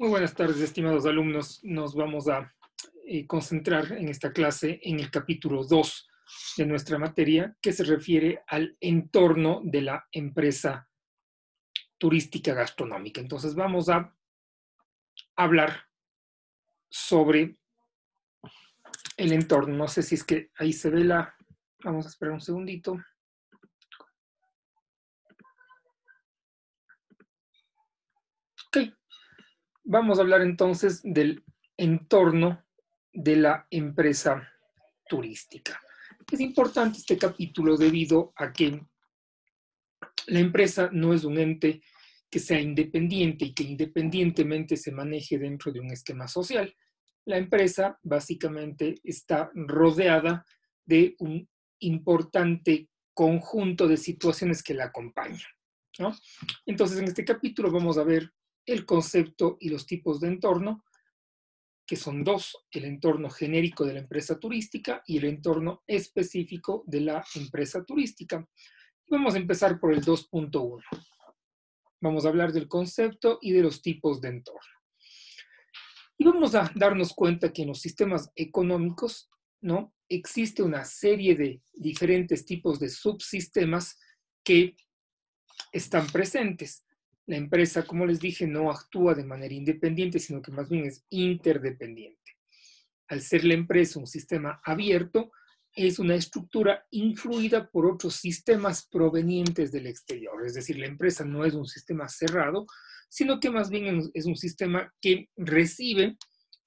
Muy buenas tardes, estimados alumnos. Nos vamos a concentrar en esta clase en el capítulo 2 de nuestra materia, que se refiere al entorno de la empresa turística gastronómica. Entonces vamos a hablar sobre el entorno. No sé si es que ahí se ve la... Vamos a esperar un segundito. Ok. Vamos a hablar entonces del entorno de la empresa turística. Es importante este capítulo debido a que la empresa no es un ente que sea independiente y que independientemente se maneje dentro de un esquema social. La empresa básicamente está rodeada de un importante conjunto de situaciones que la acompañan, ¿no? Entonces, en este capítulo vamos a ver el concepto y los tipos de entorno, que son dos: el entorno genérico de la empresa turística y el entorno específico de la empresa turística. Vamos a empezar por el 2.1. Vamos a hablar del concepto y de los tipos de entorno. Y vamos a darnos cuenta que en los sistemas económicos, ¿no?, existe una serie de diferentes tipos de subsistemas que están presentes. La empresa, como les dije, no actúa de manera independiente, sino que más bien es interdependiente. Al ser la empresa un sistema abierto, es una estructura influida por otros sistemas provenientes del exterior. Es decir, la empresa no es un sistema cerrado, sino que más bien es un sistema que recibe,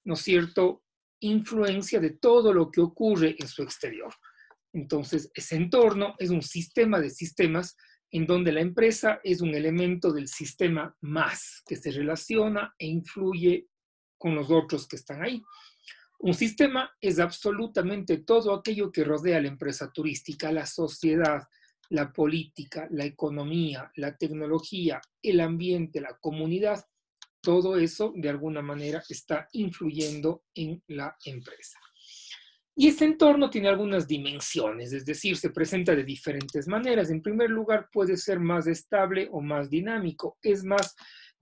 ¿no es cierto?, influencia de todo lo que ocurre en su exterior. Entonces, ese entorno es un sistema de sistemas en donde la empresa es un elemento del sistema más, que se relaciona e influye con los otros que están ahí. Un sistema es absolutamente todo aquello que rodea a la empresa turística: la sociedad, la política, la economía, la tecnología, el ambiente, la comunidad. Todo eso, de alguna manera, está influyendo en la empresa. Y este entorno tiene algunas dimensiones, es decir, se presenta de diferentes maneras. En primer lugar, puede ser más estable o más dinámico. Es más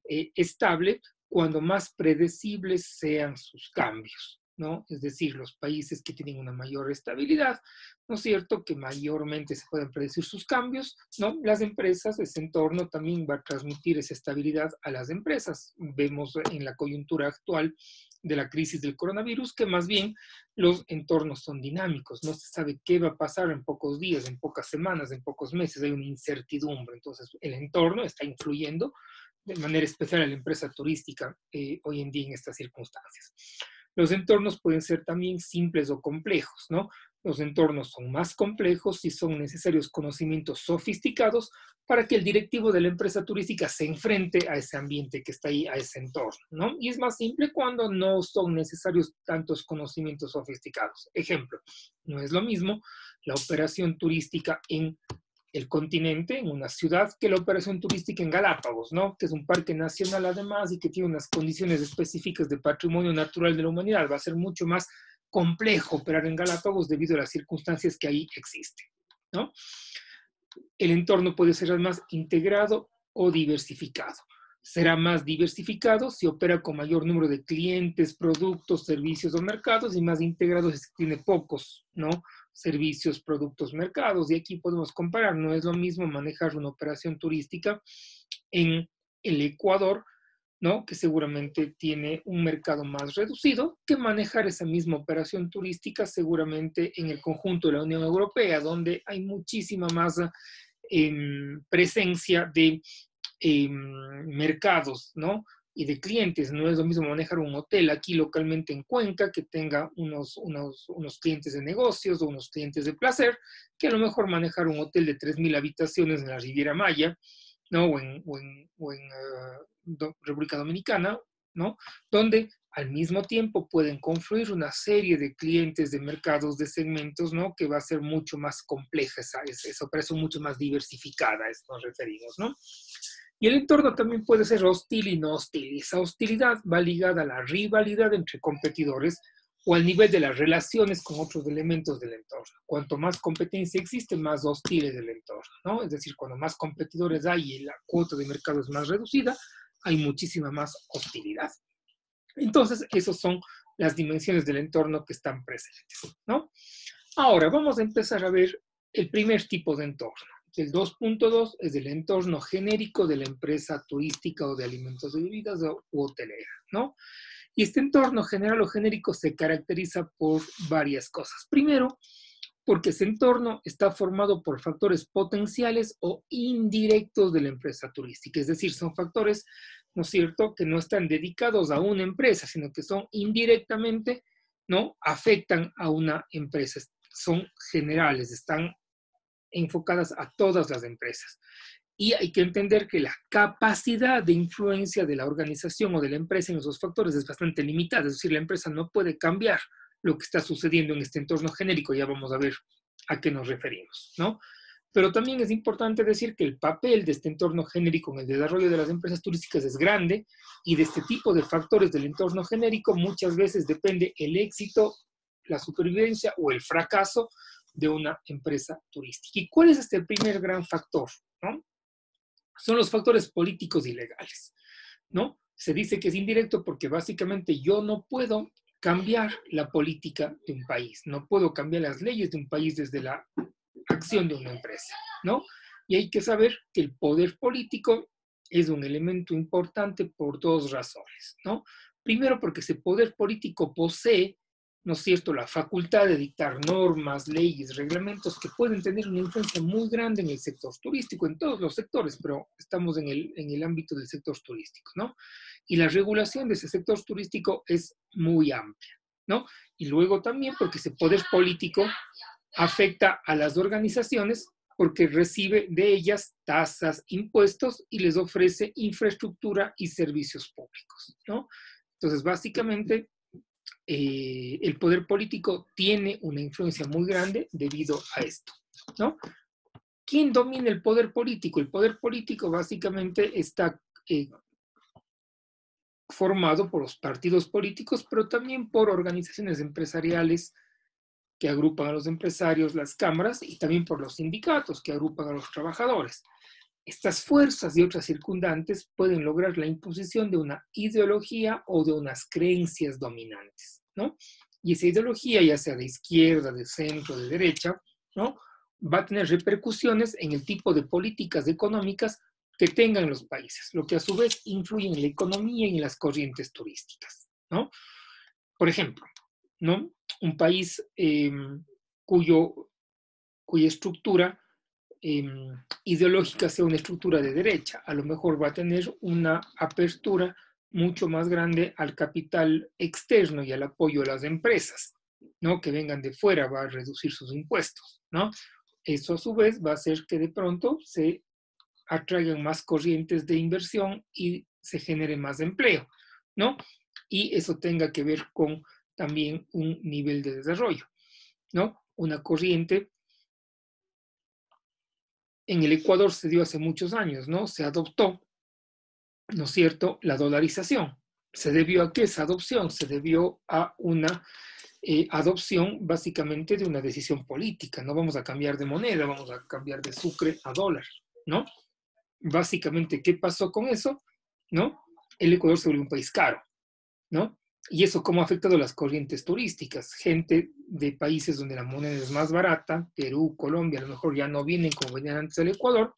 estable cuando más predecibles sean sus cambios, ¿no? Es decir, los países que tienen una mayor estabilidad, ¿no es cierto?, que mayormente se pueden predecir sus cambios, ¿no? Las empresas, ese entorno también va a transmitir esa estabilidad a las empresas. Vemos en la coyuntura actual de la crisis del coronavirus que más bien los entornos son dinámicos. No se sabe qué va a pasar en pocos días, en pocas semanas, en pocos meses. Hay una incertidumbre. Entonces, el entorno está influyendo de manera especial a la empresa turística hoy en día en estas circunstancias. Los entornos pueden ser también simples o complejos, ¿no? Los entornos son más complejos si son necesarios conocimientos sofisticados para que el directivo de la empresa turística se enfrente a ese ambiente que está ahí, a ese entorno, ¿no? Y es más simple cuando no son necesarios tantos conocimientos sofisticados. Ejemplo, no es lo mismo la operación turística en el continente, en una ciudad, que la operación turística en Galápagos, ¿no?, que es un parque nacional además y que tiene unas condiciones específicas de patrimonio natural de la humanidad. Va a ser mucho más complejo operar en Galápagos debido a las circunstancias que ahí existen, ¿no? El entorno puede ser más integrado o diversificado. Será más diversificado si opera con mayor número de clientes, productos, servicios o mercados, y más integrado si tiene pocos, ¿no?, servicios, productos, mercados. Y aquí podemos comparar. No es lo mismo manejar una operación turística en el Ecuador, ¿no?, que seguramente tiene un mercado más reducido, que manejar esa misma operación turística seguramente en el conjunto de la Unión Europea, donde hay muchísima más presencia de mercados, ¿no?, y de clientes. No es lo mismo manejar un hotel aquí localmente en Cuenca, que tenga unos clientes de negocios o unos clientes de placer, que a lo mejor manejar un hotel de 3,000 habitaciones en la Riviera Maya, ¿no?, o en República Dominicana, ¿no?, donde al mismo tiempo pueden confluir una serie de clientes, de mercados, de segmentos, ¿no?, que va a ser mucho más compleja esa operación, mucho más diversificada, a eso nos referimos, ¿no? Y el entorno también puede ser hostil y no hostil. Esa hostilidad va ligada a la rivalidad entre competidores o al nivel de las relaciones con otros elementos del entorno. Cuanto más competencia existe, más hostil es el entorno, ¿no? Es decir, cuando más competidores hay y la cuota de mercado es más reducida, hay muchísima más hostilidad. Entonces, esas son las dimensiones del entorno que están presentes, ¿no? Ahora, vamos a empezar a ver el primer tipo de entorno. El 2.2 es el entorno genérico de la empresa turística o de alimentos y bebidas u hotelera, ¿no? Y este entorno general o genérico se caracteriza por varias cosas. Primero, porque ese entorno está formado por factores potenciales o indirectos de la empresa turística. Es decir, son factores, ¿no es cierto?, que no están dedicados a una empresa, sino que son indirectamente, ¿no?, afectan a una empresa. Son generales, están enfocadas a todas las empresas. Y hay que entender que la capacidad de influencia de la organización o de la empresa en esos factores es bastante limitada. Es decir, la empresa no puede cambiar lo que está sucediendo en este entorno genérico. Ya vamos a ver a qué nos referimos, ¿no? Pero también es importante decir que el papel de este entorno genérico en el desarrollo de las empresas turísticas es grande y de este tipo de factores del entorno genérico muchas veces depende el éxito, la supervivencia o el fracaso de una empresa turística. ¿Y cuál es este primer gran factor, ¿no? Son los factores políticos y legales, ¿no? Se dice que es indirecto porque básicamente yo no puedo cambiar la política de un país, no puedo cambiar las leyes de un país desde la acción de una empresa, ¿no? Y hay que saber que el poder político es un elemento importante por dos razones, ¿no? Primero, porque ese poder político posee, ¿no es cierto?, la facultad de dictar normas, leyes, reglamentos que pueden tener una influencia muy grande en el sector turístico, en todos los sectores, pero estamos en el ámbito del sector turístico, ¿no? Y la regulación de ese sector turístico es muy amplia, ¿no? Y luego también porque ese poder político afecta a las organizaciones porque recibe de ellas tasas, impuestos y les ofrece infraestructura y servicios públicos, ¿no? Entonces, básicamente, el poder político tiene una influencia muy grande debido a esto, ¿no? ¿Quién domina el poder político? El poder político básicamente está formado por los partidos políticos, pero también por organizaciones empresariales que agrupan a los empresarios, las cámaras, y también por los sindicatos que agrupan a los trabajadores. Estas fuerzas y otras circundantes pueden lograr la imposición de una ideología o de unas creencias dominantes, ¿no? Y esa ideología, ya sea de izquierda, de centro, de derecha, ¿no?, va a tener repercusiones en el tipo de políticas económicas que tengan los países, lo que a su vez influye en la economía y en las corrientes turísticas, ¿no? Por ejemplo, ¿no?, un país cuya estructura ideológica sea una estructura de derecha, a lo mejor va a tener una apertura mucho más grande al capital externo y al apoyo a las empresas, ¿no?, que vengan de fuera, va a reducir sus impuestos, ¿no? Eso a su vez va a hacer que de pronto se atraigan más corrientes de inversión y se genere más empleo, ¿no? Y eso tenga que ver con también un nivel de desarrollo, ¿no? Una corriente en el Ecuador se dio hace muchos años, ¿no? Se adoptó, ¿no es cierto?, la dolarización. ¿Se debió a qué esa adopción? Se debió a una adopción básicamente de una decisión política. No vamos a cambiar de moneda, vamos a cambiar de sucre a dólar, ¿no? Básicamente, ¿qué pasó con eso? ¿No? El Ecuador se volvió un país caro, ¿no? Y eso cómo ha afectado las corrientes turísticas. Gente de países donde la moneda es más barata, Perú, Colombia, a lo mejor ya no vienen como venían antes del Ecuador,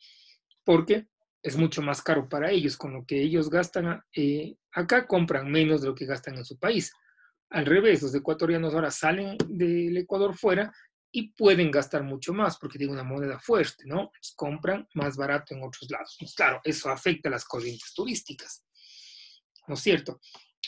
porque es mucho más caro para ellos. Con lo que ellos gastan acá, compran menos de lo que gastan en su país. Al revés, los ecuatorianos ahora salen del Ecuador fuera y pueden gastar mucho más porque tienen una moneda fuerte, ¿no? Pues compran más barato en otros lados. Pues claro, eso afecta a las corrientes turísticas, ¿no es cierto?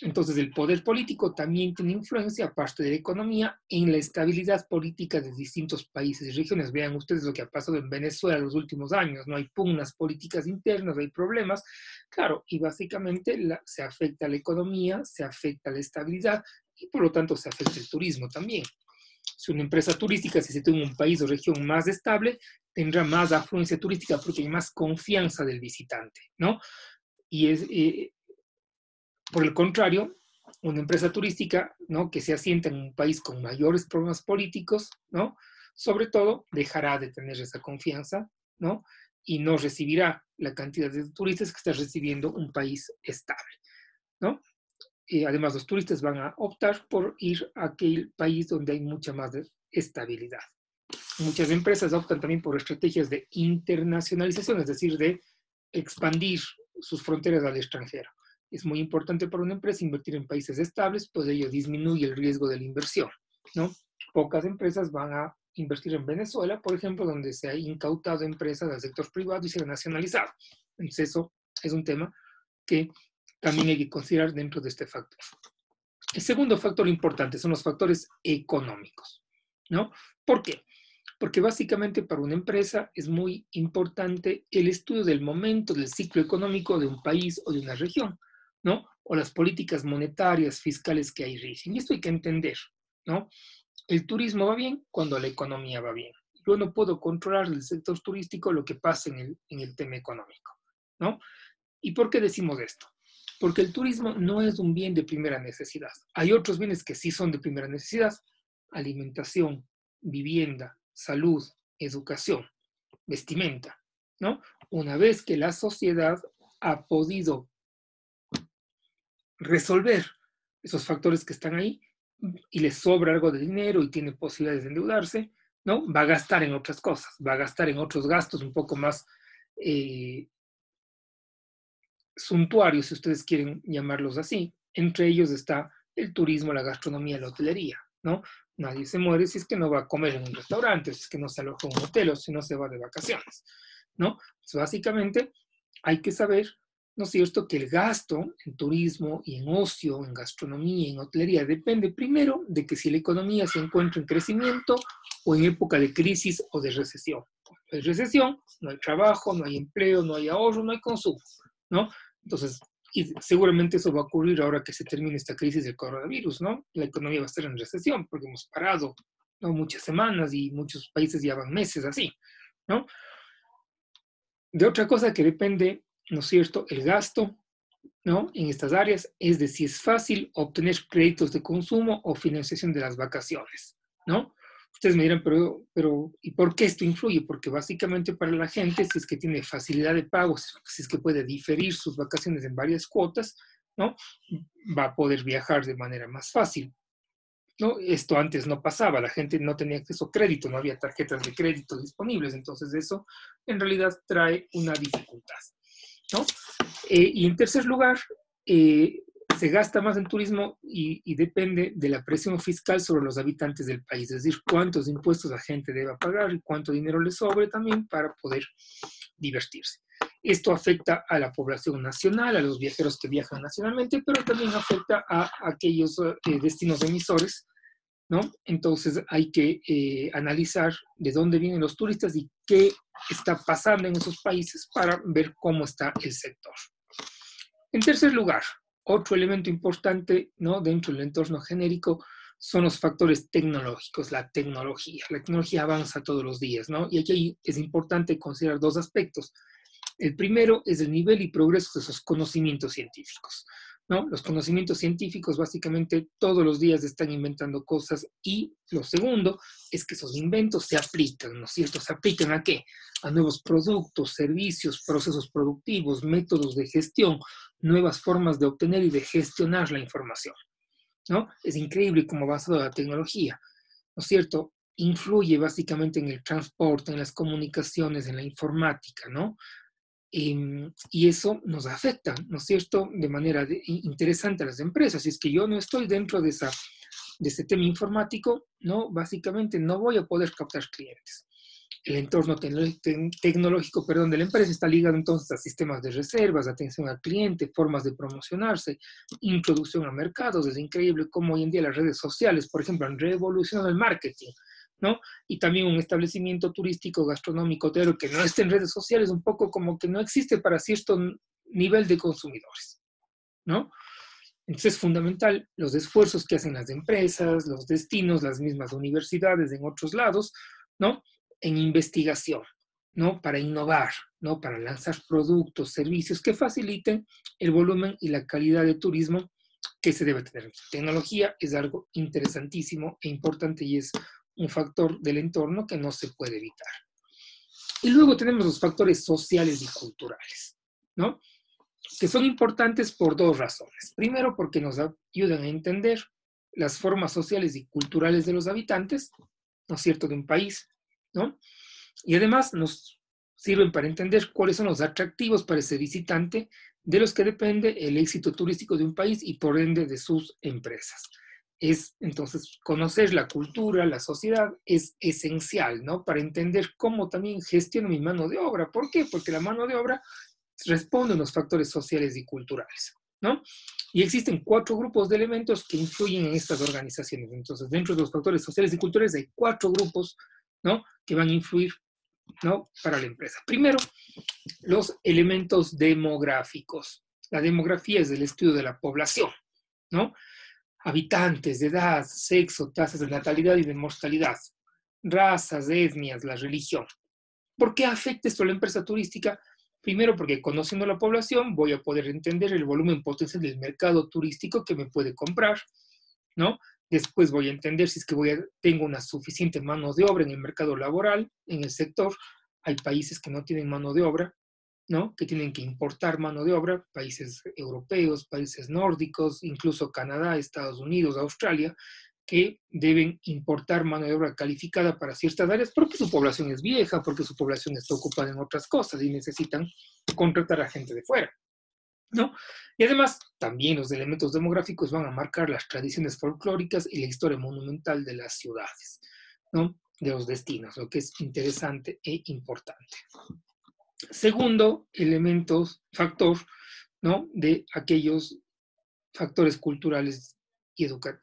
Entonces, el poder político también tiene influencia, aparte de la economía, en la estabilidad política de distintos países y regiones. Vean ustedes lo que ha pasado en Venezuela en los últimos años. No hay pugnas políticas internas, hay problemas. Claro, y básicamente se afecta a la economía, se afecta a la estabilidad y por lo tanto se afecta el turismo también. Si una empresa turística se sitúa en un país o región más estable, tendrá más afluencia turística porque hay más confianza del visitante, ¿no? Y por el contrario, una empresa turística, ¿no?, que se asienta en un país con mayores problemas políticos, ¿no?, sobre todo dejará de tener esa confianza, ¿no?, y no recibirá la cantidad de turistas que está recibiendo un país estable, ¿no? además los turistas van a optar por ir a aquel país donde hay mucha más estabilidad. Muchas empresas optan también por estrategias de internacionalización, es decir, de expandir sus fronteras al extranjero. Es muy importante para una empresa invertir en países estables, pues ello disminuye el riesgo de la inversión, ¿no? Pocas empresas van a invertir en Venezuela, por ejemplo, donde se ha incautado empresas del sector privado y se han nacionalizado. Entonces eso es un tema que también hay que considerar dentro de este factor. El segundo factor importante son los factores económicos, ¿no? ¿Por qué? Porque básicamente para una empresa es muy importante el estudio del momento del ciclo económico de un país o de una región, ¿no? O las políticas monetarias, fiscales que hay rigen. Y esto hay que entender, ¿no? El turismo va bien cuando la economía va bien. Yo no puedo controlar del sector turístico lo que pasa en el tema económico, ¿no? ¿Y por qué decimos esto? Porque el turismo no es un bien de primera necesidad. Hay otros bienes que sí son de primera necesidad: alimentación, vivienda, salud, educación, vestimenta, ¿no? Una vez que la sociedad ha podido resolver esos factores que están ahí y le sobra algo de dinero y tiene posibilidades de endeudarse, ¿no? Va a gastar en otras cosas, va a gastar en otros gastos un poco más suntuarios, si ustedes quieren llamarlos así. Entre ellos está el turismo, la gastronomía, la hotelería, ¿no? Nadie se muere si es que no va a comer en un restaurante, si es que no se aloja en un hotel o si no se va de vacaciones, ¿no? Entonces, básicamente, hay que saber, ¿no es cierto?, que el gasto en turismo y en ocio, en gastronomía, en hotelería, depende primero de que si la economía se encuentra en crecimiento o en época de crisis o de recesión. Cuando hay recesión, no hay trabajo, no hay empleo, no hay ahorro, no hay consumo, ¿no? Entonces, y seguramente eso va a ocurrir ahora que se termine esta crisis del coronavirus, ¿no? La economía va a estar en recesión porque hemos parado, ¿no?, muchas semanas y muchos países llevan meses así, ¿no? De otra cosa que depende, ¿no es cierto?, el gasto, ¿no?, en estas áreas es de si es fácil obtener créditos de consumo o financiación de las vacaciones, ¿no? Ustedes me dirán, pero ¿y por qué esto influye? Porque básicamente para la gente, si es que tiene facilidad de pago, si es que puede diferir sus vacaciones en varias cuotas, ¿no?, va a poder viajar de manera más fácil, ¿no? Esto antes no pasaba, la gente no tenía acceso a crédito, no había tarjetas de crédito disponibles, entonces eso en realidad trae una dificultad, ¿no? Y en tercer lugar, se gasta más en turismo y depende de la presión fiscal sobre los habitantes del país, es decir, cuántos impuestos la gente debe pagar y cuánto dinero le sobre también para poder divertirse. Esto afecta a la población nacional, a los viajeros que viajan nacionalmente, pero también afecta a aquellos destinos emisores, ¿no? Entonces hay que analizar de dónde vienen los turistas y qué está pasando en esos países para ver cómo está el sector. En tercer lugar, otro elemento importante, ¿no?, dentro del entorno genérico son los factores tecnológicos, la tecnología. La tecnología avanza todos los días, ¿no? Y aquí es importante considerar dos aspectos. El primero es el nivel y progreso de esos conocimientos científicos, ¿no? Los conocimientos científicos básicamente todos los días están inventando cosas y lo segundo es que esos inventos se aplican, ¿no es cierto? ¿Se aplican a qué? A nuevos productos, servicios, procesos productivos, métodos de gestión, nuevas formas de obtener y de gestionar la información, ¿no? Es increíble cómo ha avanzado la tecnología, ¿no es cierto? Influye básicamente en el transporte, en las comunicaciones, en la informática, ¿no? Y eso nos afecta, ¿no es cierto?, de manera interesante a las empresas. Si es que yo no estoy dentro de ese tema informático, ¿no?, básicamente no voy a poder captar clientes. El entorno tecnológico, perdón, de la empresa está ligado entonces a sistemas de reservas, atención al cliente, formas de promocionarse, introducción a mercados. Es increíble cómo hoy en día las redes sociales, por ejemplo, han revolucionado el marketing, ¿no? Y también un establecimiento turístico, gastronómico, hotelero que no esté en redes sociales, un poco como que no existe para cierto nivel de consumidores, ¿no? Entonces es fundamental los esfuerzos que hacen las empresas, los destinos, las mismas universidades en otros lados, ¿no?, en investigación, ¿no?, para innovar, ¿no?, para lanzar productos, servicios que faciliten el volumen y la calidad de turismo que se debe tener. Tecnología es algo interesantísimo e importante y es un factor del entorno que no se puede evitar. Y luego tenemos los factores sociales y culturales, ¿no? que son importantes por dos razones. Primero, porque nos ayudan a entender las formas sociales y culturales de los habitantes, ¿no es cierto?, de un país, ¿no? Y además nos sirven para entender cuáles son los atractivos para ese visitante de los que depende el éxito turístico de un país y por ende de sus empresas. Entonces, conocer la cultura, la sociedad es esencial, ¿no? Para entender cómo también gestiono mi mano de obra. ¿Por qué? Porque la mano de obra responde a los factores sociales y culturales, ¿no? Y existen 4 grupos de elementos que influyen en estas organizaciones. Entonces, dentro de los factores sociales y culturales hay 4 grupos, ¿no?, que van a influir, ¿no?, para la empresa. Primero, los elementos demográficos. La demografía es el estudio de la población, ¿no? Habitantes, de edad, sexo, tasas de natalidad y de mortalidad, razas, etnias, la religión. ¿Por qué afecta esto a la empresa turística? Primero, porque conociendo la población voy a poder entender el volumen potencial del mercado turístico que me puede comprar, ¿no? Después voy a entender si es que tengo una suficiente mano de obra en el mercado laboral, en el sector. Hay países que no tienen mano de obra, ¿no?, que tienen que importar mano de obra, países europeos, países nórdicos, incluso Canadá, Estados Unidos, Australia, que deben importar mano de obra calificada para ciertas áreas porque su población es vieja, porque su población está ocupada en otras cosas y necesitan contratar a gente de fuera, ¿no? Y además, también los elementos demográficos van a marcar las tradiciones folclóricas y la historia monumental de las ciudades, ¿no?, de los destinos, lo que es interesante e importante. Segundo factor, ¿no?, de aquellos factores culturales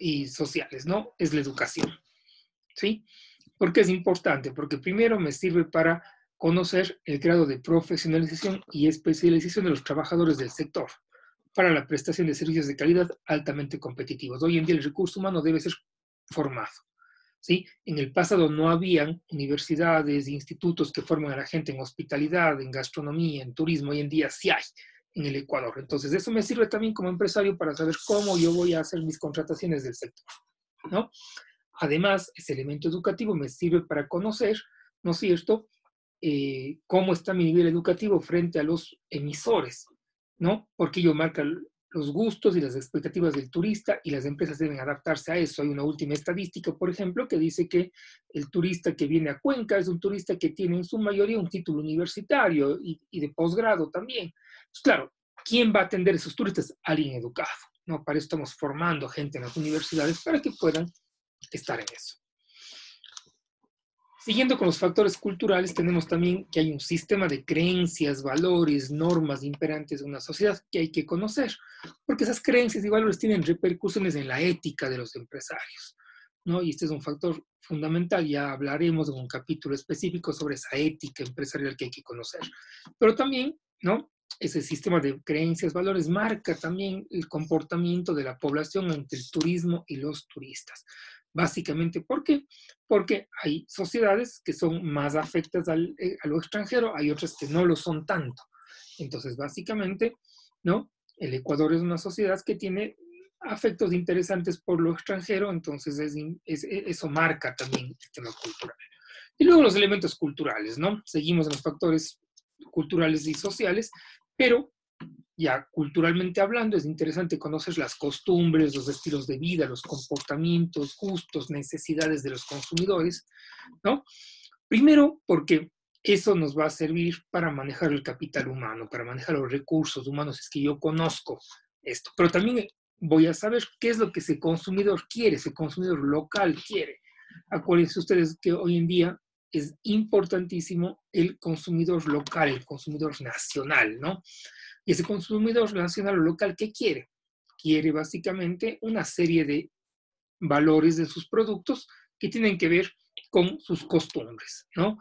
y sociales, ¿no?, es la educación, ¿sí? ¿Por qué es importante? Porque primero me sirve para conocer el grado de profesionalización y especialización de los trabajadores del sector para la prestación de servicios de calidad altamente competitivos. Hoy en día el recurso humano debe ser formado, ¿sí? En el pasado no habían universidades, institutos que forman a la gente en hospitalidad, en gastronomía, en turismo. Hoy en día sí hay en el Ecuador. Entonces, eso me sirve también como empresario para saber cómo yo voy a hacer mis contrataciones del sector, ¿no? Además, ese elemento educativo me sirve para conocer, ¿no es cierto?, cómo está mi nivel educativo frente a los emisores, ¿no? Porque ello marca los gustos y las expectativas del turista y las empresas deben adaptarse a eso. Hay una última estadística, por ejemplo, que dice que el turista que viene a Cuenca es un turista que tiene en su mayoría un título universitario y de posgrado también. Pues claro, ¿quién va a atender a esos turistas? Alguien educado, ¿no? Para eso estamos formando gente en las universidades para que puedan estar en eso. Siguiendo con los factores culturales, tenemos también que hay un sistema de creencias, valores, normas imperantes de una sociedad que hay que conocer, porque esas creencias y valores tienen repercusiones en la ética de los empresarios, ¿no? Y este es un factor fundamental, ya hablaremos en un capítulo específico sobre esa ética empresarial que hay que conocer. Pero también, ¿no?, ese sistema de creencias, valores, marca también el comportamiento de la población ante el turismo y los turistas. Básicamente, ¿por qué? Porque hay sociedades que son más afectas a lo extranjero, hay otras que no lo son tanto. Entonces, básicamente, ¿no?, el Ecuador es una sociedad que tiene afectos interesantes por lo extranjero, entonces eso marca también el tema cultural. Y luego los elementos culturales, ¿no? Seguimos en los factores culturales y sociales, pero ya culturalmente hablando, es interesante conocer las costumbres, los estilos de vida, los comportamientos, gustos, necesidades de los consumidores, ¿no? Primero, porque eso nos va a servir para manejar el capital humano, para manejar los recursos humanos, es que yo conozco esto. Pero también voy a saber qué es lo que ese consumidor quiere, ese consumidor local quiere. Acuérdense ustedes que hoy en día es importantísimo el consumidor local, el consumidor nacional, ¿no? Y ese consumidor nacional o local, ¿qué quiere? Quiere básicamente una serie de valores de sus productos que tienen que ver con sus costumbres, ¿no?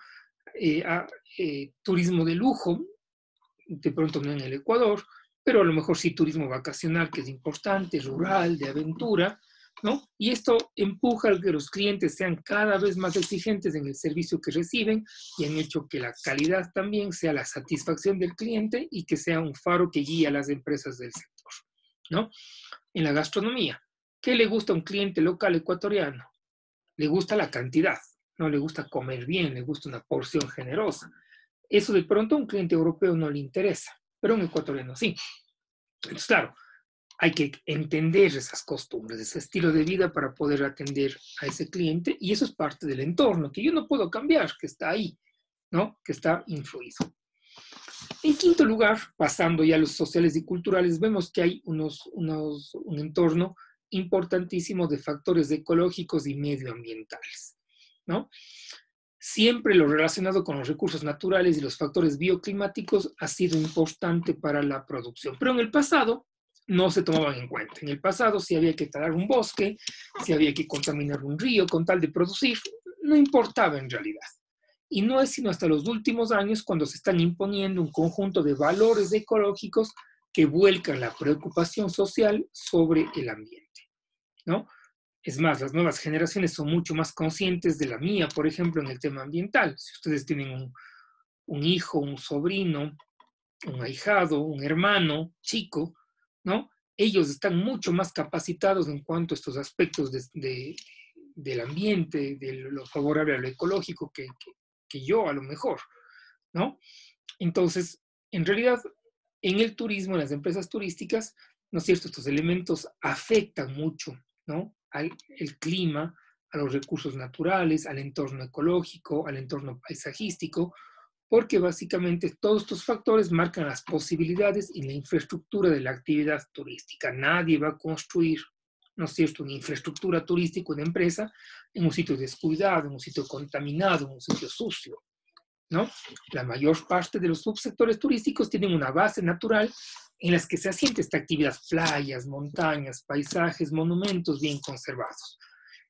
Turismo de lujo, de pronto no en el Ecuador, pero a lo mejor sí turismo vacacional, que es importante, rural, de aventura, ¿no? Y esto empuja a que los clientes sean cada vez más exigentes en el servicio que reciben y han hecho que la calidad también sea la satisfacción del cliente y que sea un faro que guía a las empresas del sector, ¿no? En la gastronomía, ¿qué le gusta a un cliente local ecuatoriano? Le gusta la cantidad, no le gusta comer bien, le gusta una porción generosa. Eso de pronto a un cliente europeo no le interesa, pero a un ecuatoriano sí. Entonces, claro, hay que entender esas costumbres, ese estilo de vida para poder atender a ese cliente, y eso es parte del entorno que yo no puedo cambiar, que está ahí, ¿no? Que está influido. En quinto lugar, pasando ya a los sociales y culturales, vemos que hay un entorno importantísimo de factores ecológicos y medioambientales, ¿no? Siempre lo relacionado con los recursos naturales y los factores bioclimáticos ha sido importante para la producción, pero en el pasado no se tomaban en cuenta. En el pasado, si había que talar un bosque, si había que contaminar un río con tal de producir, no importaba en realidad. Y no es sino hasta los últimos años cuando se están imponiendo un conjunto de valores ecológicos que vuelcan la preocupación social sobre el ambiente, ¿no? Es más, las nuevas generaciones son mucho más conscientes de la mía, por ejemplo, en el tema ambiental. Si ustedes tienen un hijo, un sobrino, un ahijado, un hermano chico, ¿no? Ellos están mucho más capacitados en cuanto a estos aspectos del ambiente, de lo favorable a lo ecológico que yo a lo mejor, ¿no? Entonces, en realidad, en el turismo, en las empresas turísticas, ¿no es cierto? Estos elementos afectan mucho, ¿no? Al el clima, a los recursos naturales, al entorno ecológico, al entorno paisajístico, porque básicamente todos estos factores marcan las posibilidades y la infraestructura de la actividad turística. Nadie va a construir, ¿no es cierto?, una infraestructura turística, una empresa, en un sitio descuidado, en un sitio contaminado, en un sitio sucio, ¿no? La mayor parte de los subsectores turísticos tienen una base natural en las que se asienta esta actividad: playas, montañas, paisajes, monumentos bien conservados.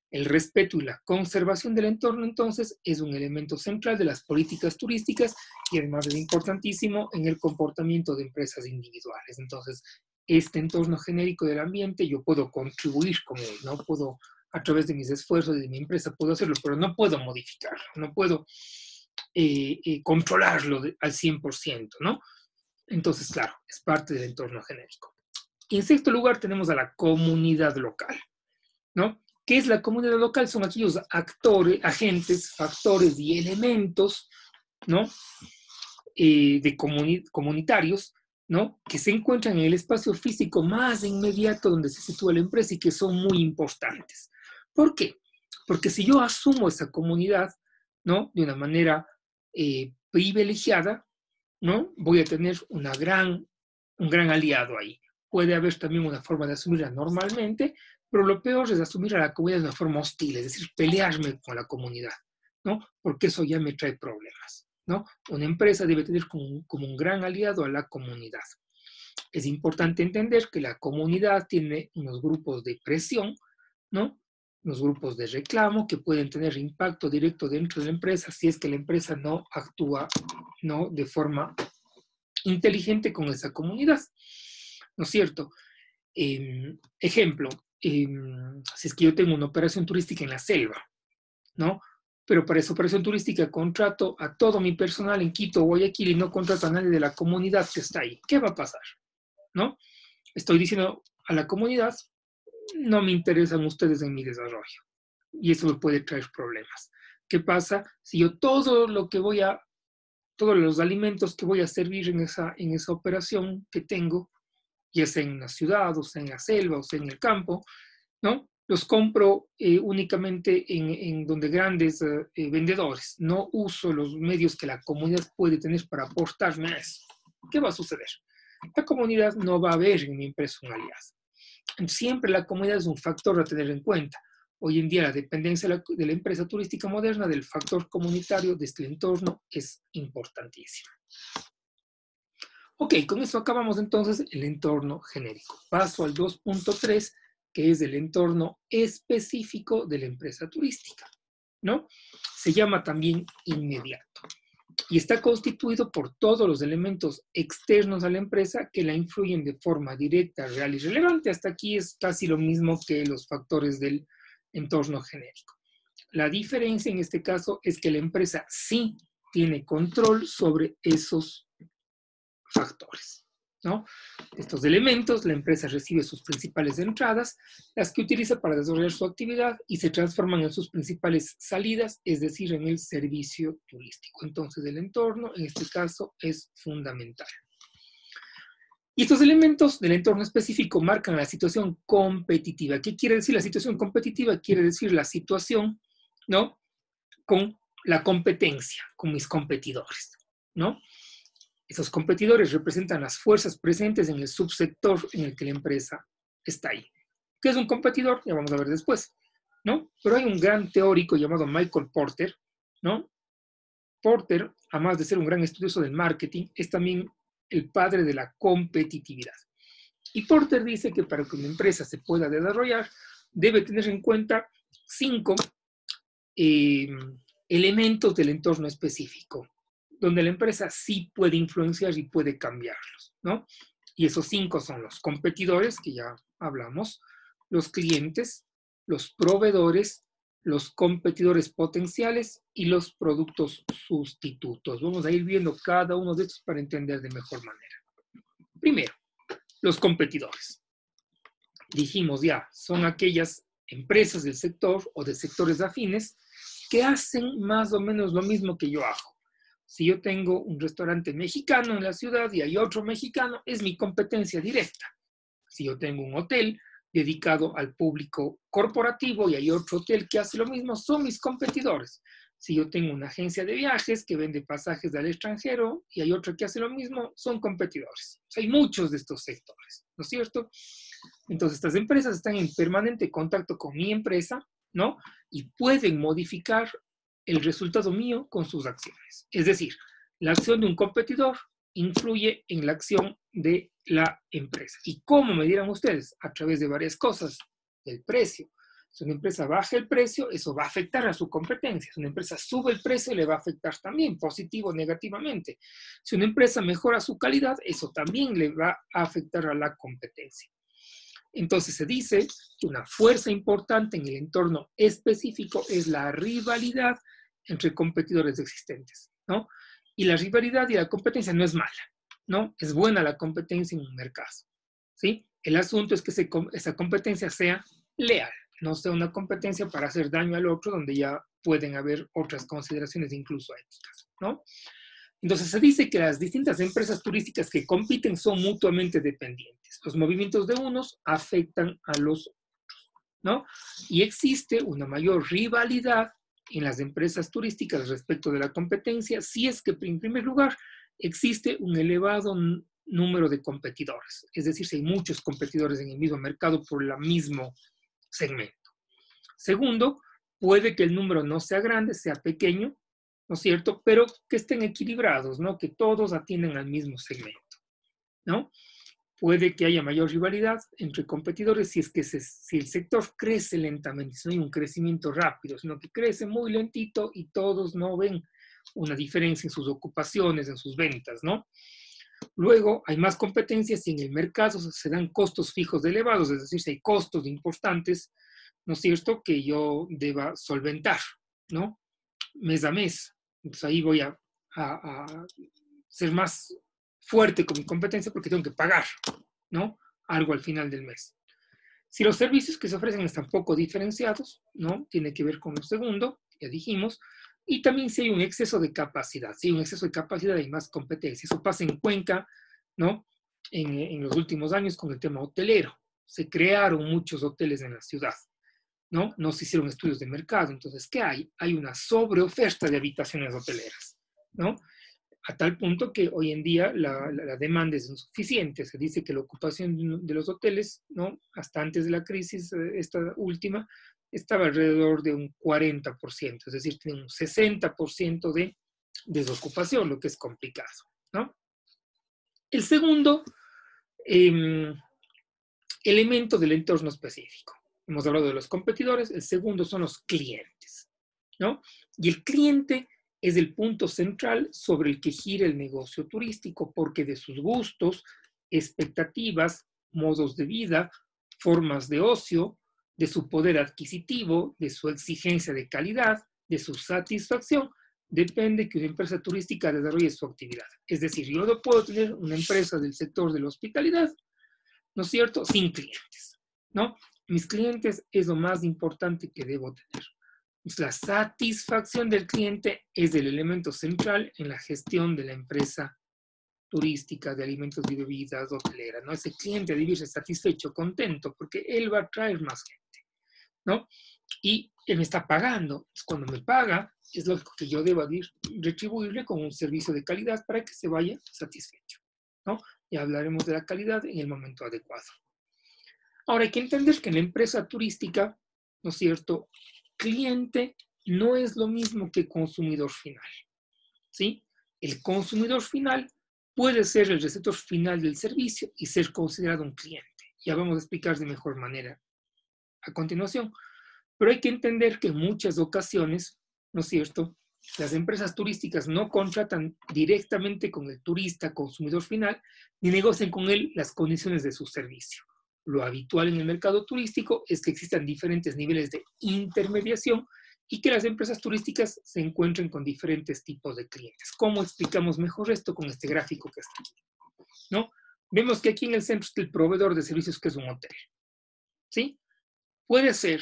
El respeto y la conservación del entorno, entonces, es un elemento central de las políticas turísticas y además es importantísimo en el comportamiento de empresas individuales. Entonces, este entorno genérico del ambiente, yo puedo contribuir con él, no puedo, a través de mis esfuerzos de mi empresa, puedo hacerlo, pero no puedo modificarlo, no puedo controlarlo al 100%, ¿no? Entonces, claro, es parte del entorno genérico. Y en sexto lugar tenemos a la comunidad local, ¿no? ¿Qué es la comunidad local? Son aquellos actores, agentes, factores y elementos, ¿no? Comunitarios, ¿no? Que se encuentran en el espacio físico más inmediato donde se sitúa la empresa y que son muy importantes. ¿Por qué? Porque si yo asumo esa comunidad, ¿no? De una manera privilegiada, ¿no? Voy a tener un gran aliado ahí. Puede haber también una forma de asumirla normalmente, pero lo peor es asumir a la comunidad de una forma hostil, es decir, pelearme con la comunidad, ¿no? Porque eso ya me trae problemas, ¿no? Una empresa debe tener como un gran aliado a la comunidad. Es importante entender que la comunidad tiene unos grupos de presión, ¿no? Unos grupos de reclamo que pueden tener impacto directo dentro de la empresa si es que la empresa no actúa, ¿no?, de forma inteligente con esa comunidad, ¿no es cierto? Ejemplo, si es que yo tengo una operación turística en la selva, ¿no? Pero para esa operación turística contrato a todo mi personal en Quito o Guayaquil y no contrato a nadie de la comunidad que está ahí. ¿Qué va a pasar? ¿No? Estoy diciendo a la comunidad: no me interesan ustedes en mi desarrollo. Y eso me puede traer problemas. ¿Qué pasa si yo todos los alimentos que voy a servir en esa operación que tengo, ya sea en la ciudad, o sea en la selva, o sea en el campo, ¿no? Los compro únicamente en donde grandes vendedores. No uso los medios que la comunidad puede tener para aportarme a eso. ¿Qué va a suceder? La comunidad no va a ver en mi empresa un aliado. Siempre la comunidad es un factor a tener en cuenta. Hoy en día la dependencia de la empresa turística moderna del factor comunitario de este entorno es importantísima. Ok, con eso acabamos entonces el entorno genérico. Paso al 2.3, que es el entorno específico de la empresa turística, ¿no? Se llama también inmediato y está constituido por todos los elementos externos a la empresa que la influyen de forma directa, real y relevante. Hasta aquí es casi lo mismo que los factores del entorno genérico. La diferencia en este caso es que la empresa sí tiene control sobre esos factores, ¿no? Estos elementos, la empresa recibe sus principales entradas, las que utiliza para desarrollar su actividad y se transforman en sus principales salidas, es decir, en el servicio turístico. Entonces, el entorno, en este caso, es fundamental. Y estos elementos del entorno específico marcan la situación competitiva. ¿Qué quiere decir la situación competitiva? Quiere decir la situación, ¿no?, con la competencia, con mis competidores, ¿no? Esos competidores representan las fuerzas presentes en el subsector en el que la empresa está ahí. ¿Qué es un competidor? Ya vamos a ver después, ¿no? Pero hay un gran teórico llamado Michael Porter, ¿no? Porter, además de ser un gran estudioso del marketing, es también el padre de la competitividad. Y Porter dice que para que una empresa se pueda desarrollar, debe tener en cuenta 5 elementos del entorno específico, donde la empresa sí puede influenciar y puede cambiarlos, ¿no? Y esos 5 son los competidores, que ya hablamos, los clientes, los proveedores, los competidores potenciales y los productos sustitutos. Vamos a ir viendo cada uno de estos para entender de mejor manera. Primero, los competidores. Dijimos ya, son aquellas empresas del sector o de sectores afines que hacen más o menos lo mismo que yo hago. Si yo tengo un restaurante mexicano en la ciudad y hay otro mexicano, es mi competencia directa. Si yo tengo un hotel dedicado al público corporativo y hay otro hotel que hace lo mismo, son mis competidores. Si yo tengo una agencia de viajes que vende pasajes al extranjero y hay otra que hace lo mismo, son competidores. Hay muchos de estos sectores, ¿no es cierto? Entonces, estas empresas están en permanente contacto con mi empresa, ¿no? Y pueden modificar el resultado mío con sus acciones. Es decir, la acción de un competidor influye en la acción de la empresa. ¿Y cómo me dirán ustedes? A través de varias cosas. El precio. Si una empresa baja el precio, eso va a afectar a su competencia. Si una empresa sube el precio, le va a afectar también, positivo o negativamente. Si una empresa mejora su calidad, eso también le va a afectar a la competencia. Entonces se dice que una fuerza importante en el entorno específico es la rivalidad entre competidores existentes, ¿no? Y la rivalidad y la competencia no es mala, ¿no? Es buena la competencia en un mercado, ¿sí? El asunto es que esa competencia sea leal, no sea una competencia para hacer daño al otro, donde ya pueden haber otras consideraciones incluso éticas, ¿no? Entonces se dice que las distintas empresas turísticas que compiten son mutuamente dependientes. Los movimientos de unos afectan a los otros, ¿no? Y existe una mayor rivalidad en las empresas turísticas respecto de la competencia, si es que, en primer lugar, existe un elevado número de competidores. Es decir, si hay muchos competidores en el mismo mercado por el mismo segmento. Segundo, puede que el número no sea grande, sea pequeño, ¿no es cierto? Pero que estén equilibrados, ¿no? Que todos atienden al mismo segmento, ¿no? Puede que haya mayor rivalidad entre competidores si es que si el sector crece lentamente, si no hay un crecimiento rápido, sino que crece muy lentito y todos no ven una diferencia en sus ocupaciones, en sus ventas, ¿no? Luego, hay más competencias y en el mercado se dan costos fijos elevados, es decir, si hay costos importantes, ¿no es cierto?, que yo deba solventar, ¿no? Mes a mes. Entonces ahí voy a ser más fuerte con mi competencia porque tengo que pagar, ¿no? Algo al final del mes. Si los servicios que se ofrecen están poco diferenciados, ¿no? Tiene que ver con lo segundo, ya dijimos. Y también si hay un exceso de capacidad. Si hay un exceso de capacidad hay más competencia. Eso pasa en Cuenca, ¿no? En los últimos años con el tema hotelero. Se crearon muchos hoteles en la ciudad, ¿no? No se hicieron estudios de mercado. Entonces, ¿qué hay? Hay una sobreoferta de habitaciones hoteleras, ¿no? A tal punto que hoy en día la demanda es insuficiente. Se dice que la ocupación de los hoteles, ¿no?, hasta antes de la crisis, esta última, estaba alrededor de un 40%, es decir, tienen un 60% de desocupación, lo que es complicado, ¿no? El segundo elemento del entorno específico. Hemos hablado de los competidores, el segundo son los clientes, ¿no? Y el cliente es el punto central sobre el que gira el negocio turístico, porque de sus gustos, expectativas, modos de vida, formas de ocio, de su poder adquisitivo, de su exigencia de calidad, de su satisfacción, depende que una empresa turística desarrolle su actividad. Es decir, yo no puedo tener una empresa del sector de la hospitalidad, ¿no es cierto?, sin clientes, ¿no? Mis clientes es lo más importante que debo tener. La satisfacción del cliente es el elemento central en la gestión de la empresa turística, de alimentos y bebidas, hotelera, ¿no? Ese cliente debe irse satisfecho, contento, porque él va a traer más gente, ¿no? Y él me está pagando. Cuando me paga, es lógico que yo deba retribuirle con un servicio de calidad para que se vaya satisfecho, ¿no? Y hablaremos de la calidad en el momento adecuado. Ahora, hay que entender que en la empresa turística, ¿no es cierto?, cliente no es lo mismo que consumidor final, ¿sí? El consumidor final puede ser el receptor final del servicio y ser considerado un cliente. Ya vamos a explicar de mejor manera a continuación. Pero hay que entender que en muchas ocasiones, ¿no es cierto?, las empresas turísticas no contratan directamente con el turista consumidor final ni negocian con él las condiciones de su servicio. Lo habitual en el mercado turístico es que existan diferentes niveles de intermediación y que las empresas turísticas se encuentren con diferentes tipos de clientes. ¿Cómo explicamos mejor esto con este gráfico que está aquí? ¿No? Vemos que aquí en el centro está el proveedor de servicios, que es un hotel, ¿sí? Puede ser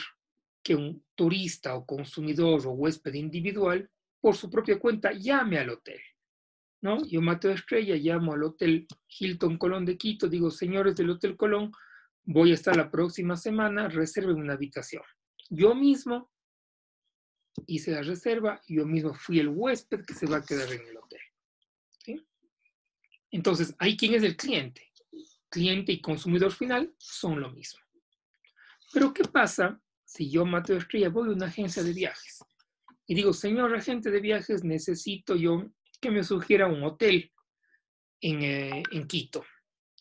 que un turista o consumidor o huésped individual, por su propia cuenta, llame al hotel, ¿no? Yo, Mateo Estrella, llamo al Hotel Hilton Colón de Quito, digo, señores del Hotel Colón, voy a estar la próxima semana, reserven una habitación. Yo mismo hice la reserva, yo mismo fui el huésped que se va a quedar en el hotel, ¿sí? Entonces, ahí, ¿quién es el cliente? Cliente y consumidor final son lo mismo. Pero, ¿qué pasa si yo, Mateo Estrella, voy a una agencia de viajes y digo, señor agente de viajes, necesito yo que me sugiera un hotel en Quito,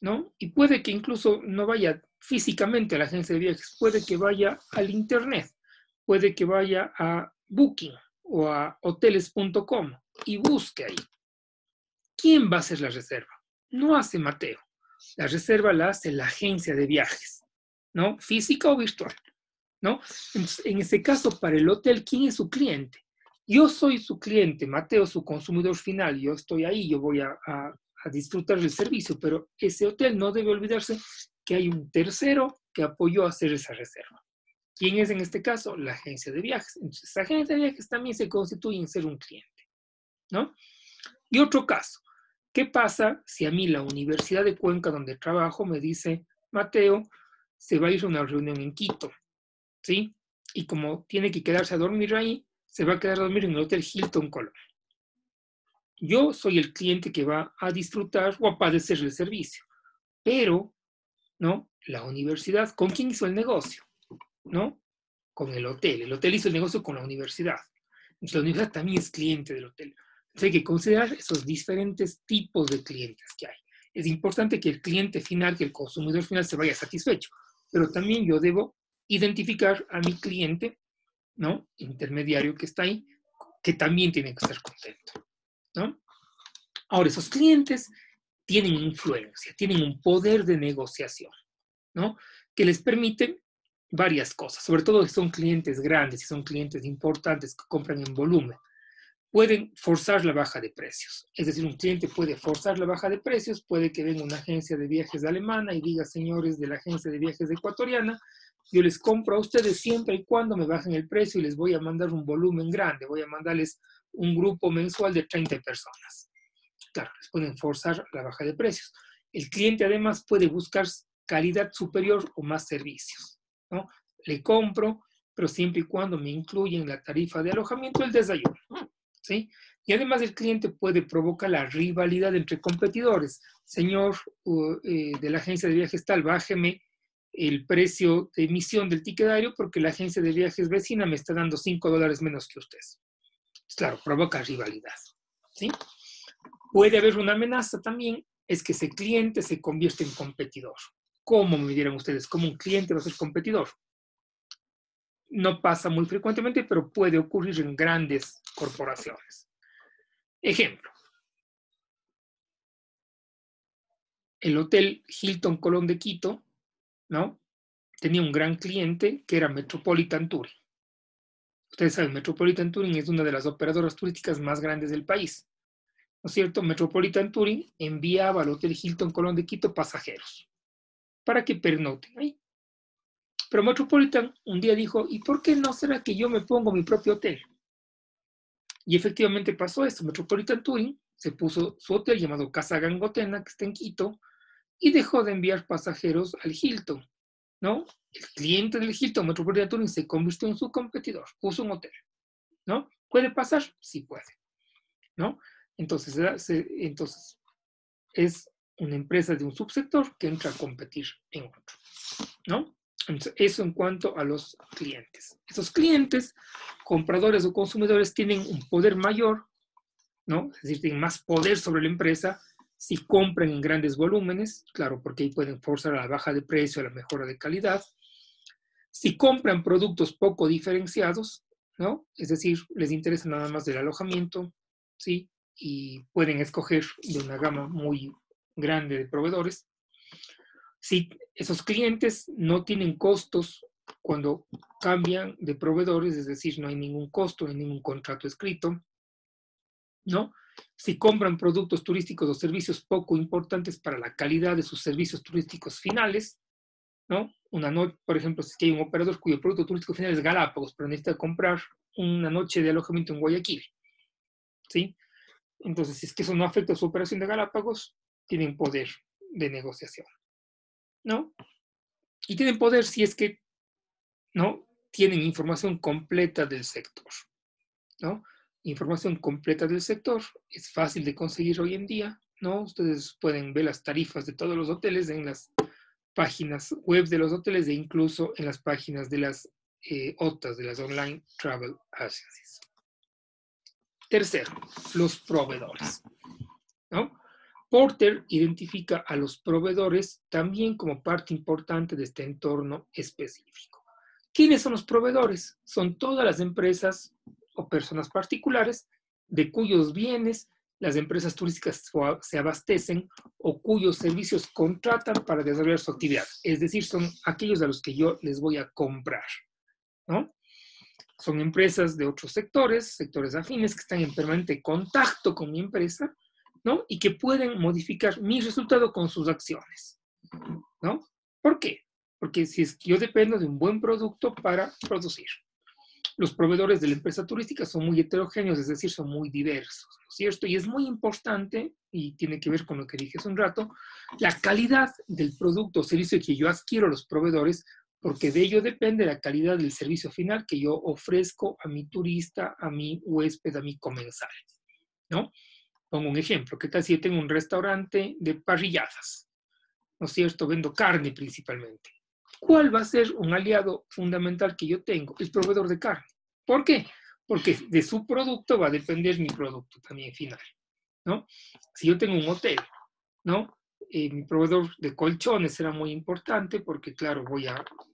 ¿no? Y puede que incluso no vaya físicamente a la agencia de viajes, puede que vaya al internet, puede que vaya a Booking o a hoteles.com y busque ahí. ¿Quién va a hacer la reserva? No hace Mateo. La reserva la hace la agencia de viajes, ¿no? Física o virtual, ¿no? Entonces, en ese caso, para el hotel, ¿quién es su cliente? Yo soy su cliente, Mateo, su consumidor final. Yo estoy ahí, yo voy a disfrutar del servicio, pero ese hotel no debe olvidarse que hay un tercero que apoyó a hacer esa reserva. ¿Quién es en este caso? La agencia de viajes. Entonces, la agencia de viajes también se constituye en ser un cliente, ¿no? Y otro caso, ¿qué pasa si a mí la Universidad de Cuenca, donde trabajo, me dice, Mateo, se va a ir a una reunión en Quito, ¿sí? Y como tiene que quedarse a dormir ahí, se va a quedar a dormir en el Hotel Hilton Colón. Yo soy el cliente que va a disfrutar o a padecer el servicio, pero, ¿no? La universidad, ¿con quién hizo el negocio? ¿No? Con el hotel. El hotel hizo el negocio con la universidad. Entonces, la universidad también es cliente del hotel. Entonces, hay que considerar esos diferentes tipos de clientes que hay. Es importante que el cliente final, que el consumidor final se vaya satisfecho, pero también yo debo identificar a mi cliente, ¿no?, intermediario que está ahí, que también tiene que estar contento, ¿no? Ahora, esos clientes tienen influencia, tienen un poder de negociación, ¿no?, que les permite varias cosas, sobre todo si son clientes grandes, si son clientes importantes que compran en volumen. Pueden forzar la baja de precios. Es decir, un cliente puede forzar la baja de precios, puede que venga una agencia de viajes alemana y diga, señores de la agencia de viajes ecuatoriana, yo les compro a ustedes siempre y cuando me bajen el precio y les voy a mandar un volumen grande, voy a mandarles un grupo mensual de 30 personas. Claro, les pueden forzar la baja de precios. El cliente además puede buscar calidad superior o más servicios, ¿no? Le compro, pero siempre y cuando me incluyen la tarifa de alojamiento el desayuno, ¿sí? Y además el cliente puede provocar la rivalidad entre competidores. Señor de la agencia de viajes tal, bájeme el precio de emisión del ticket aéreo porque la agencia de viajes vecina me está dando $5 menos que usted. Claro, provoca rivalidad, ¿sí? Puede haber una amenaza también, es que ese cliente se convierte en competidor. ¿Cómo me dirán ustedes? ¿Cómo un cliente va a ser competidor? No pasa muy frecuentemente, pero puede ocurrir en grandes corporaciones. Ejemplo, el Hotel Hilton Colón de Quito, ¿no?, tenía un gran cliente que era Metropolitan Touring. Ustedes saben, Metropolitan Touring es una de las operadoras turísticas más grandes del país, ¿no es cierto? Metropolitan Touring enviaba al Hotel Hilton Colón de Quito pasajeros para que pernoten ahí. Pero Metropolitan un día dijo, ¿y por qué no será que yo me pongo mi propio hotel? Y efectivamente pasó esto. Metropolitan Touring se puso su hotel llamado Casa Gangotena, que está en Quito, y dejó de enviar pasajeros al Hilton, ¿no? El cliente del Hilton Metropolitan Tourism se convirtió en su competidor, puso un hotel, ¿no? ¿Puede pasar? Sí puede, ¿no? Entonces es una empresa de un subsector que entra a competir en otro, ¿no? Entonces, eso en cuanto a los clientes. Esos clientes, compradores o consumidores, tienen un poder mayor, ¿no? Es decir, tienen más poder sobre la empresa si compran en grandes volúmenes, claro, porque ahí pueden forzar a la baja de precio, a la mejora de calidad. Si compran productos poco diferenciados, ¿no? Es decir, les interesa nada más del alojamiento, ¿sí? Y pueden escoger de una gama muy grande de proveedores. Si esos clientes no tienen costos cuando cambian de proveedores, es decir, no hay ningún costo, no hay ningún contrato escrito, ¿no? Si compran productos turísticos o servicios poco importantes para la calidad de sus servicios turísticos finales, ¿no? Por ejemplo, si hay un operador cuyo producto turístico final es Galápagos, pero necesita comprar una noche de alojamiento en Guayaquil, ¿sí? Entonces, si es que eso no afecta a su operación de Galápagos, tienen poder de negociación, ¿no? Y tienen poder si es que, ¿no? Tienen información completa del sector, ¿no? Información completa del sector es fácil de conseguir hoy en día, ¿no? Ustedes pueden ver las tarifas de todos los hoteles en las páginas web de los hoteles e incluso en las páginas de las OTAs, de las Online Travel Agencies. Tercero, los proveedores, ¿no? Porter identifica a los proveedores también como parte importante de este entorno específico. ¿Quiénes son los proveedores? Son todas las empresas o personas particulares de cuyos bienes las empresas turísticas se abastecen o cuyos servicios contratan para desarrollar su actividad. Es decir, son aquellos a los que yo les voy a comprar, ¿no? Son empresas de otros sectores afines que están en permanente contacto con mi empresa, ¿no? Y que pueden modificar mi resultado con sus acciones, ¿no? ¿Por qué? Porque si es que yo dependo de un buen producto para producir. Los proveedores de la empresa turística son muy heterogéneos, es decir, son muy diversos, ¿no es cierto? Y es muy importante, y tiene que ver con lo que dije hace un rato, la calidad del producto o servicio que yo adquiero a los proveedores, porque de ello depende la calidad del servicio final que yo ofrezco a mi turista, a mi huésped, a mi comensal, ¿no? Pongo un ejemplo, ¿qué tal si yo tengo un restaurante de parrilladas? ¿No es cierto? Vendo carne principalmente. ¿Cuál va a ser un aliado fundamental que yo tengo? El proveedor de carne. ¿Por qué? Porque de su producto va a depender mi producto también final, ¿no? Si yo tengo un hotel, ¿no? Mi proveedor de colchones será muy importante porque, claro,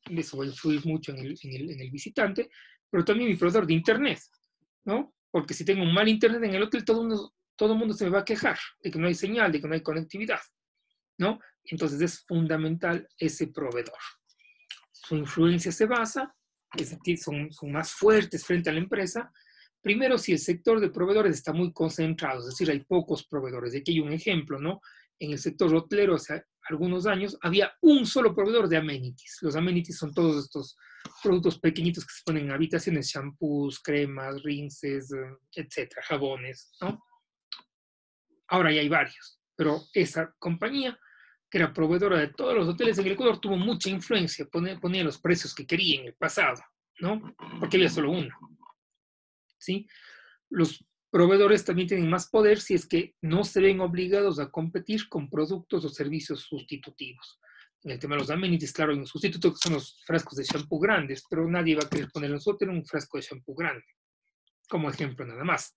eso va a influir mucho en el visitante, pero también mi proveedor de internet, ¿no? Porque si tengo un mal internet en el hotel, todo el mundo se me va a quejar de que no hay señal, de que no hay conectividad, ¿no? Entonces es fundamental ese proveedor. Su influencia se basa, es decir, son más fuertes frente a la empresa. Primero, si el sector de proveedores está muy concentrado, es decir, hay pocos proveedores. Aquí hay un ejemplo, ¿no? En el sector hotelero hace algunos años había un solo proveedor de amenities. Los amenities son todos estos productos pequeñitos que se ponen en habitaciones, shampoos, cremas, rinses, etcétera, jabones, ¿no? Ahora ya hay varios, pero esa compañía, que era proveedora de todos los hoteles en el Ecuador, tuvo mucha influencia, ponía los precios que quería en el pasado, ¿no? Porque había solo uno, ¿sí? Los proveedores también tienen más poder si es que no se ven obligados a competir con productos o servicios sustitutivos. En el tema de los amenities, claro, hay un sustituto que son los frascos de shampoo grandes, pero nadie va a querer poner en su hotel un frasco de shampoo grande, como ejemplo nada más.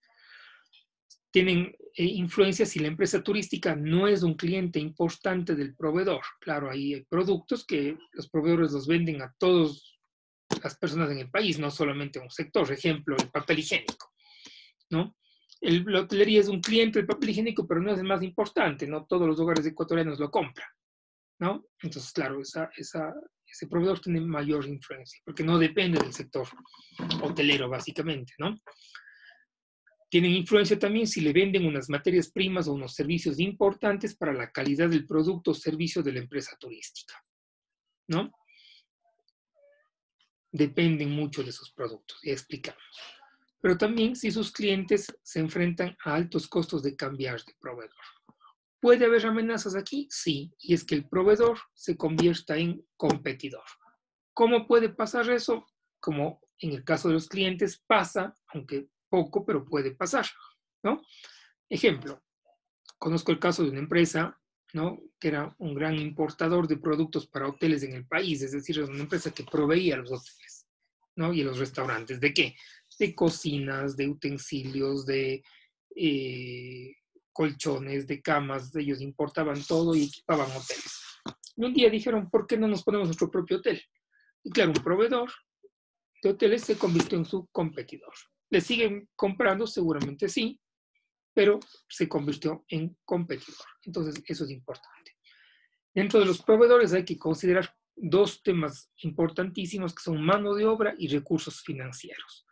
Tienen influencia si la empresa turística no es un cliente importante del proveedor. Claro, hay productos que los proveedores los venden a todas las personas en el país, no solamente a un sector. Ejemplo, el papel higiénico, ¿no? La hotelería es un cliente del papel higiénico, pero no es el más importante, no todos los hogares ecuatorianos lo compran, ¿no? Entonces, claro, ese proveedor tiene mayor influencia, porque no depende del sector hotelero, básicamente, ¿no? Tienen influencia también si le venden unas materias primas o unos servicios importantes para la calidad del producto o servicio de la empresa turística, ¿no? Dependen mucho de esos productos, ya explicamos. pero también si sus clientes se enfrentan a altos costos de cambiar de proveedor. ¿Puede haber amenazas aquí? Sí, y es que el proveedor se convierta en competidor. ¿Cómo puede pasar eso? Como en el caso de los clientes pasa, aunque poco, pero puede pasar, ¿no? Ejemplo, conozco el caso de una empresa, ¿no?, que era un gran importador de productos para hoteles en el país, es decir, era una empresa que proveía a los hoteles, ¿no?, y a los restaurantes. ¿De qué? De cocinas, de utensilios, de colchones, de camas. Ellos importaban todo y equipaban hoteles. Y un día dijeron, ¿por qué no nos ponemos nuestro propio hotel? Y claro, un proveedor de hoteles se convirtió en su competidor. ¿Le siguen comprando? Seguramente sí, pero se convirtió en competidor. Entonces, eso es importante. Dentro de los proveedores hay que considerar dos temas importantísimos que son mano de obra y recursos financieros.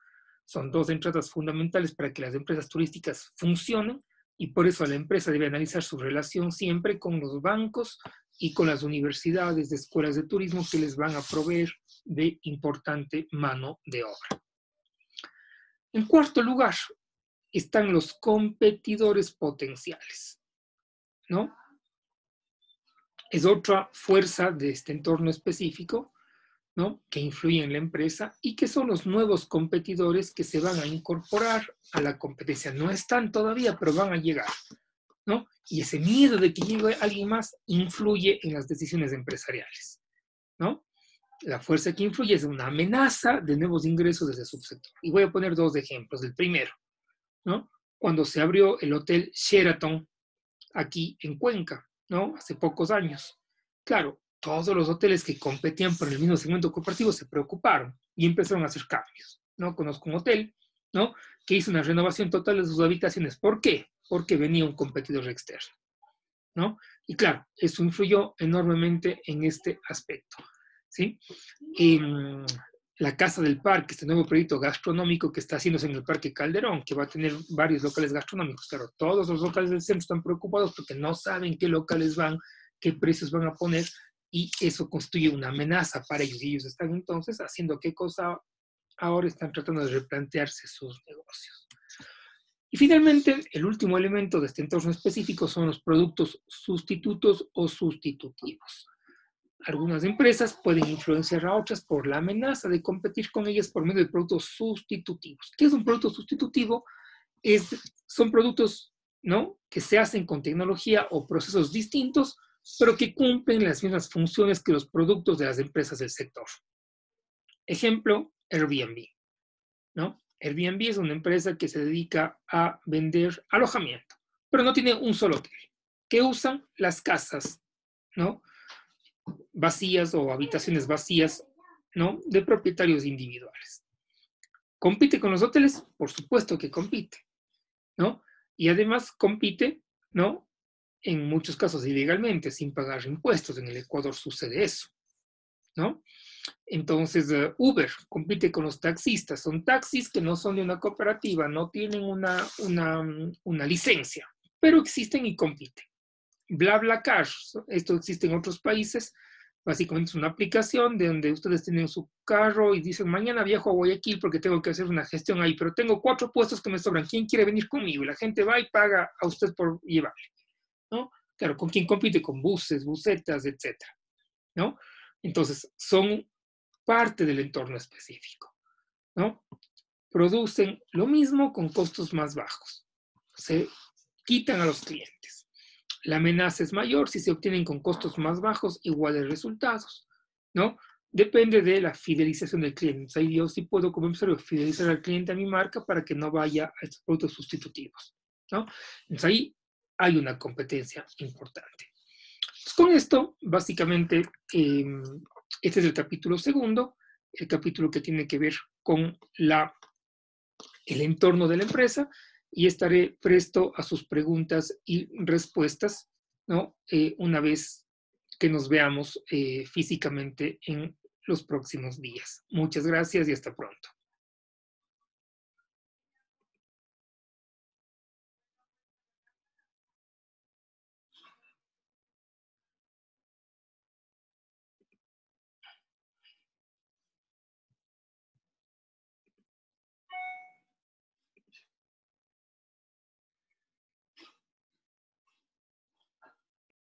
Son dos entradas fundamentales para que las empresas turísticas funcionen y por eso la empresa debe analizar su relación siempre con los bancos y con las universidades, de escuelas de turismo que les van a proveer de importante mano de obra. En cuarto lugar, están los competidores potenciales, ¿no? Es otra fuerza de este entorno específico, ¿no?, que influye en la empresa y que son los nuevos competidores que se van a incorporar a la competencia. No están todavía, pero van a llegar, ¿no? Y ese miedo de que llegue alguien más influye en las decisiones empresariales, ¿no? La fuerza que influye es una amenaza de nuevos ingresos desde el subsector. Y voy a poner dos ejemplos. El primero, ¿no?, cuando se abrió el hotel Sheraton aquí en Cuenca, ¿no?, hace pocos años. Claro, todos los hoteles que competían por el mismo segmento corporativo se preocuparon y empezaron a hacer cambios, ¿no? Conozco un hotel, ¿no?, que hizo una renovación total de sus habitaciones. ¿Por qué? Porque venía un competidor externo, ¿no? Y claro, eso influyó enormemente en este aspecto, ¿sí? La Casa del Parque, este nuevo proyecto gastronómico que está haciéndose en el Parque Calderón, que va a tener varios locales gastronómicos. Claro, todos los locales del centro están preocupados porque no saben qué locales van, qué precios van a poner, y eso constituye una amenaza para ellos. Y ellos están entonces haciendo qué cosa, ahora están tratando de replantearse sus negocios. Y finalmente, el último elemento de este entorno específico son los productos sustitutos o sustitutivos. Algunas empresas pueden influenciar a otras por la amenaza de competir con ellas por medio de productos sustitutivos. ¿Qué es un producto sustitutivo? Son productos, ¿no?, que se hacen con tecnología o procesos distintos, pero que cumplen las mismas funciones que los productos de las empresas del sector. Ejemplo, Airbnb, ¿no? Airbnb es una empresa que se dedica a vender alojamiento, pero no tiene un solo hotel. ¿Qué usan? Las casas, ¿no?, vacías o habitaciones vacías, ¿no?, de propietarios individuales. ¿Compite con los hoteles? Por supuesto que compite, ¿no? Y además compite, ¿no?, en muchos casos ilegalmente, sin pagar impuestos. En el Ecuador sucede eso, ¿no? Entonces, Uber compite con los taxistas. Son taxis que no son de una cooperativa, no tienen una licencia, pero existen y compiten. BlaBlaCar, esto existe en otros países. Básicamente es una aplicación de donde ustedes tienen su carro y dicen, mañana viajo a Guayaquil porque tengo que hacer una gestión ahí, pero tengo 4 puestos que me sobran. ¿Quién quiere venir conmigo? Y la gente va y paga a usted por llevarle, ¿no? Claro, ¿con quién compite? Con buses, busetas, etcétera, ¿no? Entonces, son parte del entorno específico, ¿no? Producen lo mismo con costos más bajos. Se quitan a los clientes. La amenaza es mayor si se obtienen con costos más bajos iguales resultados, ¿no? Depende de la fidelización del cliente. Entonces, ahí yo sí puedo, como empresario, fidelizar al cliente a mi marca para que no vaya a estos productos sustitutivos, ¿no? Entonces, ahí hay una competencia importante. Pues con esto, básicamente, este es el capítulo segundo, el capítulo que tiene que ver con el entorno de la empresa, y estaré presto a sus preguntas y respuestas, ¿no?, una vez que nos veamos físicamente en los próximos días. Muchas gracias y hasta pronto.